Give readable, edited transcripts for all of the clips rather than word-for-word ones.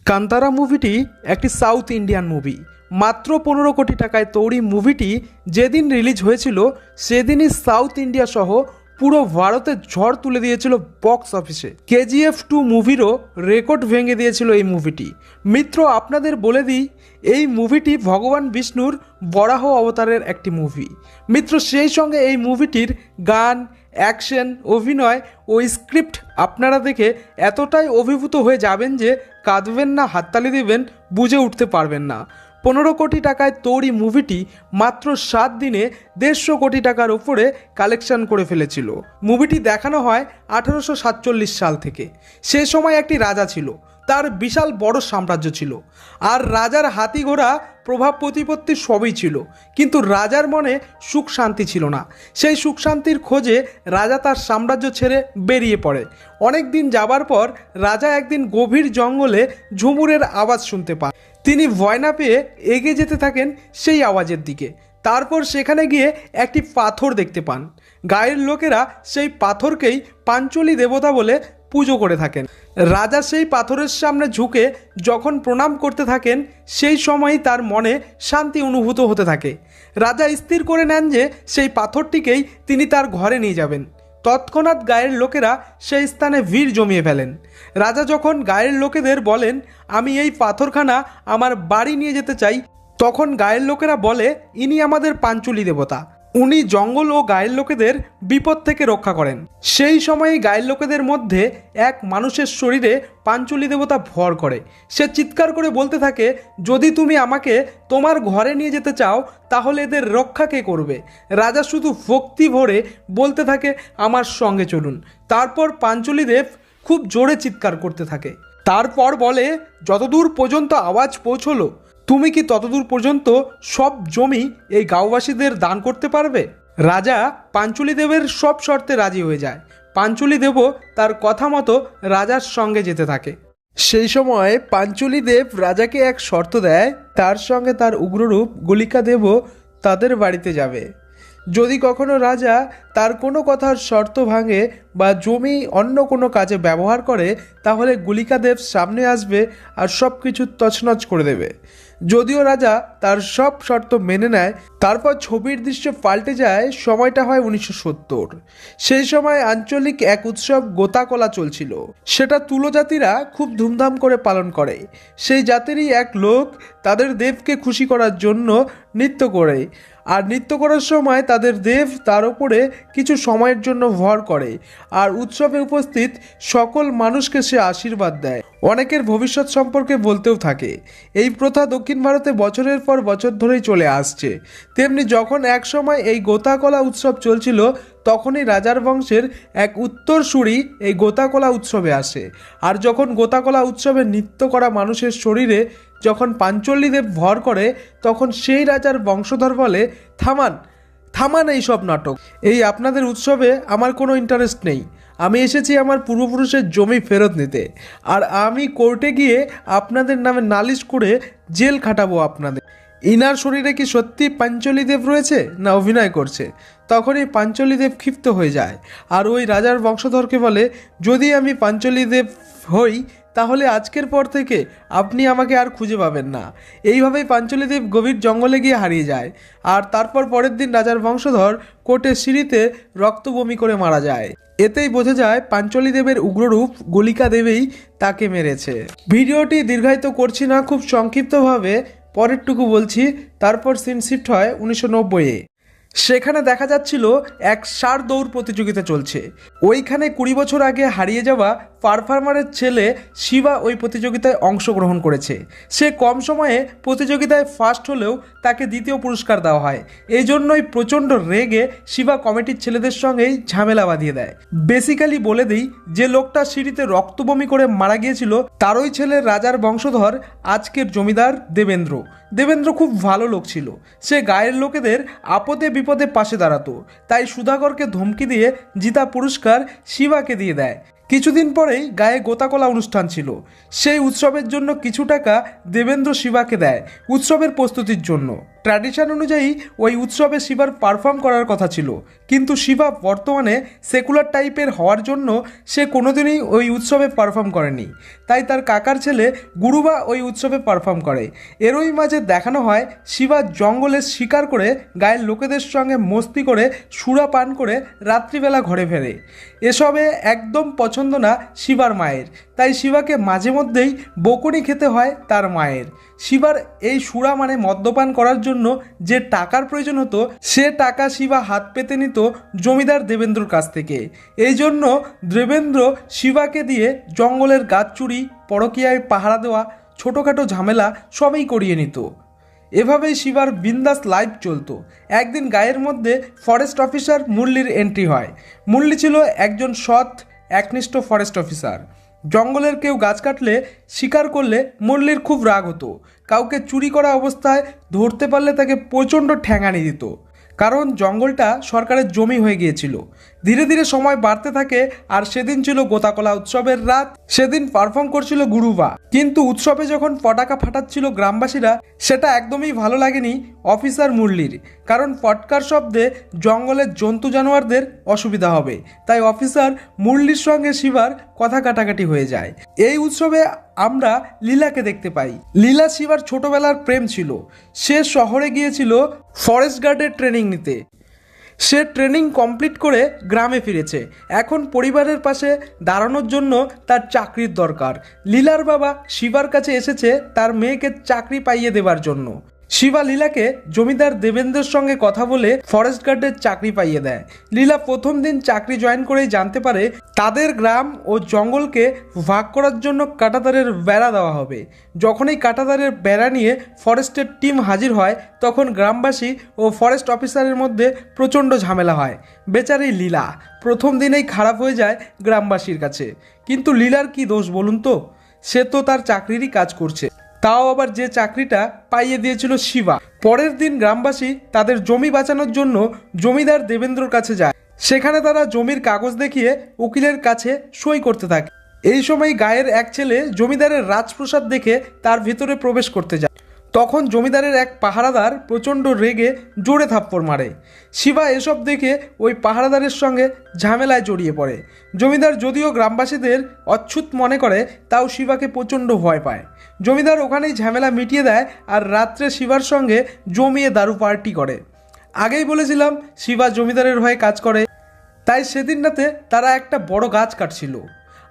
কান্তারা মুভিটি একটি south Indian movie. মাত্র 15 কোটি টাকায় তৈরি মুভিটি যেদিন রিলিজ হয়েছিল সেদিনই সাউথ ইন্ডিয়া সহ পুরো ভারতে ঝড় তুলে দিয়েছিল বক্স অফিসে। KGF2 মুভিরও রেকর্ড ভেঙে দিয়েছিল এই মুভিটি। মিত্র, আপনাদের বলে দিই, এই মুভিটি ভগবান বিষ্ণুর বরাহ অবতারের একটি মুভি। মিত্র, সেই সঙ্গে এই মুভিটির গান, অ্যাকশন, অভিনয় ও স্ক্রিপ্ট আপনারা দেখে এতটাই অভিভূত হয়ে যাবেন যে কাঁদবেন না হাততালি দিবেন বুঝে উঠতে পারবেন না। 15 কোটি টাকায় তৈরি মুভিটি মাত্র 7 দিনে 150 কোটি টাকার উপরে কালেকশন করে ফেলেছিল। মুভিটি দেখানো হয় 1847 সাল থেকে। সে সময় একটি রাজা ছিল, তার বিশাল বড় সাম্রাজ্য ছিল, আর রাজার হাতি ঘোড়া প্রভাব প্রতিপত্তি সবই ছিল, কিন্তু রাজার মনে সুখ শান্তি ছিল না। সেই সুখ শান্তির খোঁজে রাজা তার সাম্রাজ্য ছেড়ে বেরিয়ে পড়ে। অনেক দিন যাবার পর রাজা একদিন গভীর জঙ্গলে ঝুমুরের আওয়াজ শুনতে পান। তিনি ভয় না পেয়ে এগিয়ে যেতে থাকেন সেই আওয়াজের দিকে। তারপর সেখানে গিয়ে একটি পাথর দেখতে পান। গায়ের লোকেরা সেই পাথরকেই পাঞ্চলি দেবতা বলে পুজো করে থাকেন। রাজা সেই পাথরের সামনে ঝুঁকে যখন প্রণাম করতে থাকেন, সেই সময়ই তার মনে শান্তি অনুভূত হতে থাকে। রাজা স্থির করে নেন যে সেই পাথরটিকেই তিনি তার ঘরে নিয়ে যাবেন। তৎক্ষণাৎ গায়ের লোকেরা সেই স্থানে ভিড় জমিয়ে ফেলেন। রাজা যখন গায়ের লোকেদের বলেন, আমি এই পাথরখানা আমার বাড়ি নিয়ে যেতে চাই, তখন গায়ের লোকেরা বলে, ইনি আমাদের পাঞ্চলি দেবতা, উনি জঙ্গল ও গায়ের লোকেদের বিপদ থেকে রক্ষা করেন। সেই সময়েই গায়ের লোকেদের মধ্যে এক মানুষের শরীরে পাঞ্চলি দেবতা ভর করে। সে চিৎকার করে বলতে থাকে, যদি তুমি আমাকে তোমার ঘরে নিয়ে যেতে চাও তাহলে এদের রক্ষা কে করবে? রাজা শুধু ভক্তি ভরে বলতে থাকে, আমার সঙ্গে চলুন। তারপর পাঞ্চলি দেব খুব জোরে চিৎকার করতে থাকে। তারপর বলে, যতদূর পর্যন্ত আওয়াজ পৌঁছলো, তুমি কি ততদূর পর্যন্ত সব জমি এই গাঁওবাসীদের দান করতে পারবে? রাজা পাঞ্চলি দেবের সব শর্তে রাজি হয়ে যায়। পাঞ্চলি দেবও তার কথা মতো রাজার সঙ্গে যেতে থাকে। সেই সময় পাঞ্চলি দেব রাজাকে এক শর্ত দেয়, তার সঙ্গে তার উগ্ররূপ গুলিকা দেবও তাদের বাড়িতে যাবে। যদি কখনো রাজা তার কোনো কথার শর্ত ভাঙে বা জমি অন্য কোনো কাজে ব্যবহার করে, তাহলে গুলিকা দেব সামনে আসবে আর সব কিছু তছনছ করে দেবে। যদিও রাজা তার সব শর্ত মেনে নেয়। তারপর ছবির দৃশ্য পাল্টে যায়। সময়টা হয় 1970। সেই সময় আঞ্চলিক এক উৎসব গোতাকলা চলছিল। সেটা তুলো জাতিরা খুব ধুমধাম করে পালন করে। সেই জাতিরই এক লোক তাদের দেবকে খুশি করার জন্য নৃত্য করে, আর নৃত্য করার সময় তাদের দেব তার উপরে কিছু সময়ের জন্য ভর করে, আর উৎসবে উপস্থিত সকল মানুষকে সে আশীর্বাদ দেয়। অনেকের ভবিষ্যৎ সম্পর্কে বলতেও থাকে। এই প্রথা দক্ষিণ ভারতে বছরের পর বছর ধরেই চলে আসছে। তেমনি যখন এক সময় এই গোতাকলা উৎসব চলছিল, তখনই রাজার বংশের এক উত্তরসূরি এই গোতাকলা উৎসবে আসে। আর যখন গোতাকলা উৎসবে নৃত্য করা মানুষের শরীরে যখন পাঞ্চলি দেব ভর করে, তখন সেই রাজার বংশধর বলে, থামান থামান এই সব নাটক। এই আপনাদের উৎসবে আমার কোনো ইন্টারেস্ট নেই। আমি এসেছি আমার পূর্বপুরুষের জমি ফেরত নিতে, আর আমি কোর্টে গিয়ে আপনাদের নামে নালিশ করে জেল খাটাবো আপনাদের। ইনার শরীরে কি সত্যি পাঞ্চলি দেব রয়েছে না অভিনয় করছে? তখনই পাঞ্চলি দেব ক্ষিপ্ত হয়ে যায় আর ওই রাজার বংশধরকে বলে, যদি আমি পাঞ্চলি দেব হই তাহলে আজকের পর থেকে আপনি আমাকে আর খুঁজে পাবেন না। এইভাবেই পাঞ্চলি দেব গভীর জঙ্গলে গিয়ে হারিয়ে যায়। আর তারপর পরের দিন রাজার বংশধর কোর্টের সিঁড়িতে রক্তবমি করে মারা যায়। এতেই বোঝা যায় পাঞ্চলি দেবের উগ্ররূপ গুলিকা দেবী তাকে মেরেছে। ভিডিওটি দীর্ঘায়িত করছি না, খুব সংক্ষিপ্তভাবে পরেরটুকু বলছি। তারপর সিন শিফট হয় 1990-এ। সেখানে দেখা যাচ্ছিল এক ষাঁড় দৌড় প্রতিযোগিতা চলছে। ওইখানে 20 বছর আগে হারিয়ে যাওয়া পারফর্মারের ছেলে শিবা ওই প্রতিযোগিতায় অংশগ্রহণ করেছে। সে কম সময়ে প্রতিযোগিতায় ফার্স্ট হলেও তাকে দ্বিতীয় পুরস্কার দেওয়া হয়। এই জন্যই প্রচণ্ড রেগে শিবা কমিটির ছেলেদের সঙ্গেই ঝামেলা বাঁধিয়ে দেয়। বেসিক্যালি বলে দিই, যে লোকটা সিঁড়িতে রক্তবমি করে মারা গিয়েছিল তারই ছেলে রাজার বংশধর আজকের জমিদার দেবেন্দ্র। দেবেন্দ্র খুব ভালো লোক ছিল। সে গায়ের লোকেদের আপদে বিপদে পাশে দাঁড়াতো। তাই সুধাকরকে ধমকি দিয়ে জিতা পুরস্কার শিবাকে দিয়ে দেয়। কিছুদিন পরেই গায়ে গোতাকলা অনুষ্ঠান ছিল। সেই উৎসবের জন্য কিছু টাকা দেবেন্দ্র শিবাকে দেয় উৎসবের প্রস্তুতির জন্য। ট্র্যাডিশন অনুযায়ী ওই উৎসবে শিবার পারফর্ম করার কথা ছিল, কিন্তু শিবা বর্তমানে সেকুলার টাইপের হওয়ার জন্য সে কোনোদিনই ওই উৎসবে পারফর্ম করেনি। তাই তার কাকার ছেলে গুরুবা ওই উৎসবে পারফর্ম করে। এরই মাঝে দেখানো হয় শিবা জঙ্গলে শিকার করে গায়ের লোকেদের সঙ্গে মস্তি করে সুরা পান করে রাত্রিবেলা ঘরে ফেরে। এসবে একদম পছন্দ না শিবার মায়ের, তাই শিবাকে মাঝে মধ্যেই বকুনি খেতে হয় তার মায়ের। শিবার এই সুরা মানে মদ্যপান করার জন্য যে টাকার প্রয়োজন হতো, সে টাকা শিবা হাত পেতে নিত জমিদার দেবেন্দ্রর কাছ থেকে। এই জন্য দেবেন্দ্র শিবাকে দিয়ে জঙ্গলের গাছ চুরি, পরকীয়ায় পাহারা দেওয়া, ছোটোখাটো ঝামেলা সবই করিয়ে নিত। এভাবেই শিবার বিন্দাস লাইফ চলতো। একদিন গায়ের মধ্যে ফরেস্ট অফিসার মুরলির এন্ট্রি হয়। মুরলি ছিল একজন সৎ একনিষ্ঠ ফরেস্ট অফিসার। জঙ্গলের কেউ গাছ কাটলে, শিকার করলে মুরলির খুব রাগ হতো। কাউকে চুরি করা অবস্থায় ধরতে পারলে তাকে প্রচণ্ড ঠ্যাঙানি দিত, কারণ জঙ্গলটা সরকারের জমি হয়ে গিয়েছিল। ধীরে ধীরে সময় বাড়তে থাকে, আর সেদিন ছিল গোতাকলা উৎসবের রাত। সেদিন পারফর্ম করছিল গুরুবা, কিন্তু উৎসবে যখন পটাকা ফাটাচ্ছিল গ্রামবাসীরা, সেটা একদমই ভালো লাগেনি অফিসার মুরলির, কারণ পটকার শব্দে জঙ্গলের জন্তু জানোয়ারদের অসুবিধা হবে। তাই অফিসার মুরলির সঙ্গে শিবার কথা কাটাকাটি হয়ে যায়। এই উৎসবে আমরা লীলাকে দেখতে পাই। লীলা শিবার ছোটবেলার প্রেম ছিল। সে শহরে গিয়েছিল ফরেস্ট গার্ডের ট্রেনিং নিতে। সে ট্রেনিং কমপ্লিট করে গ্রামে ফিরেছে। এখন পরিবারের পাশে দাঁড়ানোর জন্য তার চাকরির দরকার। লীলার বাবা শিবার কাছে এসেছে তার মেয়েকে চাকরি পাইয়ে দেবার জন্য। শিবা লীলাকে জমিদার দেবেন্দ্রের সঙ্গে কথা বলে ফরেস্ট গার্ডের চাকরি পাইয়ে দেয়। লীলা প্রথম দিন চাকরি জয়েন করেই জানতে পারে তাদের গ্রাম ও জঙ্গলকে ভাগ করার জন্য কাঁটাতারের বেড়া দেওয়া হবে। যখনই কাঁটাতারের বেড়া নিয়ে ফরেস্টের টিম হাজির হয়, তখন গ্রামবাসী ও ফরেস্ট অফিসারের মধ্যে প্রচণ্ড ঝামেলা হয়। বেচারি লীলা প্রথম দিনেই খারাপ হয়ে যায় গ্রামবাসীর কাছে। কিন্তু লীলার কি দোষ বলুন তো? সে তো তার চাকরিরই কাজ করছে, তাও আবার যে চাকরিটা পাইয়ে দিয়েছিল শিবা। পরের দিন গ্রামবাসী তাদের জমি বাঁচানোর জন্য জমিদার দেবেন্দ্রর কাছে যায়। সেখানে তারা জমির কাগজ দেখিয়ে উকিলের কাছে সই করতে থাকে। এই সময় গায়ের এক ছেলে জমিদারের রাজপ্রাসাদ দেখে তার ভিতরে প্রবেশ করতে যায়। তখন জমিদারের এক পাহারাদার প্রচণ্ড রেগে জোরে থাপ্পড় মারে। শিবা এসব দেখে ওই পাহারাদারের সঙ্গে ঝামেলায় জড়িয়ে পড়ে। জমিদার যদিও গ্রামবাসীদের অচ্ছুত মনে করে, তাও শিবাকে প্রচণ্ড ভয় পায়। জমিদার ওখানেই ঝামেলা মিটিয়ে দেয়, আর রাত্রে শিবার সঙ্গে জমিয়ে দারু পার্টি করে। আগেই বলেছিলাম শিবা জমিদারের হয়ে কাজ করে, তাই সেদিন রাতে তারা একটা বড় গাছ কাটছিল।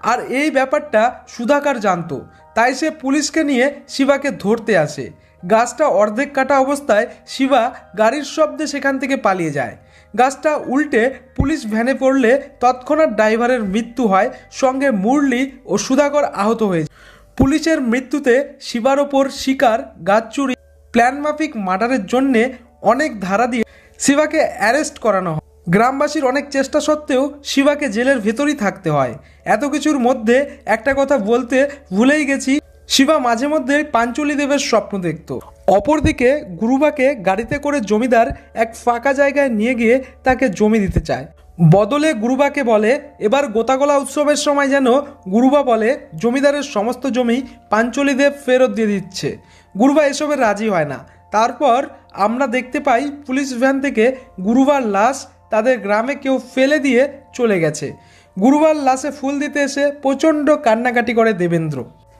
আর এই ব্যাপারটা সুধাকর জানতো, তাই সে পুলিশকে নিয়ে শিবাকে ধরতে আসে। গাছটা অর্ধেক কাটা অবস্থায় শিবা গাড়ির শব্দে সেখান থেকে পালিয়ে যায়। গাছটা উল্টে পুলিশ ভ্যানে পড়লে তৎক্ষণাৎ ড্রাইভারের মৃত্যু হয়, সঙ্গে মুরলি ও সুধাকর আহত হয়ে যায়। পুলিশের মৃত্যুতে শিবার ওপর শিকার, গাছ চুরি, প্ল্যান মাফিক মার্ডারের জন্যে অনেক ধারা দিয়ে শিবাকে অ্যারেস্ট করানো হয়। গ্রামবাসীর অনেক চেষ্টা সত্ত্বেও শিবাকে জেলের ভেতরই থাকতে হয়। এত কিছুর মধ্যে একটা কথা বলতে ভুলেই গেছি, শিবা মাঝে মধ্যে পাঞ্চলি দেবের স্বপ্ন দেখত। অপরদিকে গুরুবাকে গাড়িতে করে জমিদার এক ফাঁকা জায়গায় নিয়ে গিয়ে তাকে জমি দিতে চায়। বদলে গুরুবাকে বলে এবার গোতাকলা উৎসবের সময় যেন গুরুবা বলে জমিদারের সমস্ত জমি পাঞ্চলি দেব ফেরত দিয়ে দিচ্ছে। গুরুবা এসবের রাজি হয় না। তারপর আমরা দেখতে পাই পুলিশ ভ্যান থেকে গুরুবার লাশ তাদের গ্রামে কেউ ফেলে দিয়ে চলে গেছে। গুরুবার লাশে ফুল দিতে এসে প্রচণ্ড কান্নাকাটি করে দেবেন্দ্র।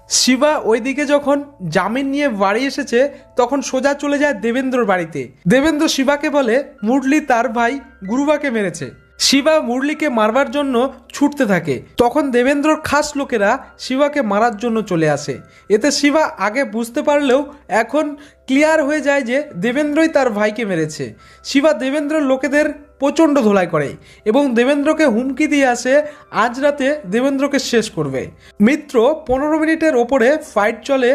শিবা ওইদিকে যখন জামিন নিয়ে বাড়ি এসেছে, তখন সোজা চলে যায় দেবেন্দ্রর বাড়িতে। দেবেন্দ্র শিবাকে বলে মুরলি তার ভাই গুরুবাকে মেরেছে। শিবা মুরলিকে মারবার জন্য ছুটতে থাকে। তখন দেবেন্দ্রর খাস লোকেরা শিবাকে মারার জন্য চলে আসে। এতে শিবা আগে বুঝতে পারলেও এখন ক্লিয়ার হয়ে যায় যে দেবেন্দ্রই তার ভাইকে মেরেছে। শিবা দেবেন্দ্রর লোকেদের প্রচণ্ড ধোলাই করে এবং দেবেন্দ্রকে হুমকি দিয়ে আসে আজ রাতে দেবেন্দ্রকে শেষ করবে। মিত্র 15 মিনিটের ওপরে ফাইট চলে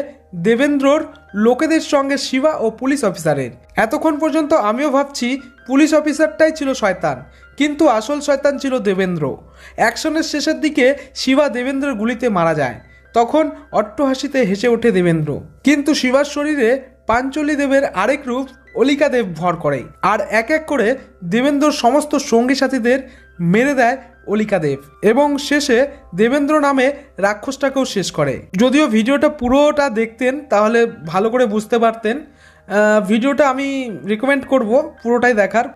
দেবেন্দ্রর লোকেদের সঙ্গে শিবা ও পুলিশ অফিসারের। এতক্ষণ পর্যন্ত আমিও ভাবছি পুলিশ অফিসারটাই ছিল শয়তান, কিন্তু আসল শয়তান ছিল দেবেন্দ্র। অ্যাকশনের শেষের দিকে শিবা দেবেন্দ্রের গুলিতে মারা যায়। তখন অট্টহাসিতে হেসে ওঠে দেবেন্দ্র, কিন্তু শিবার শরীরে পাঞ্চলি দেবের আরেক রূপ অলিকা দেব ভর করে। আর এক এক করে দেবেন্দ্রর সমস্ত সঙ্গী সাথীদের মেরে দেয় অলিকা দেব এবং শেষে দেবেন্দ্র নামে রাক্ষসটাকেও শেষ করে। যদিও ভিডিওটা পুরোটা দেখতেন তাহলে ভালো করে বুঝতে পারতেন। ভিডিওটা আমি রেকমেন্ড করব পুরোটাই দেখার।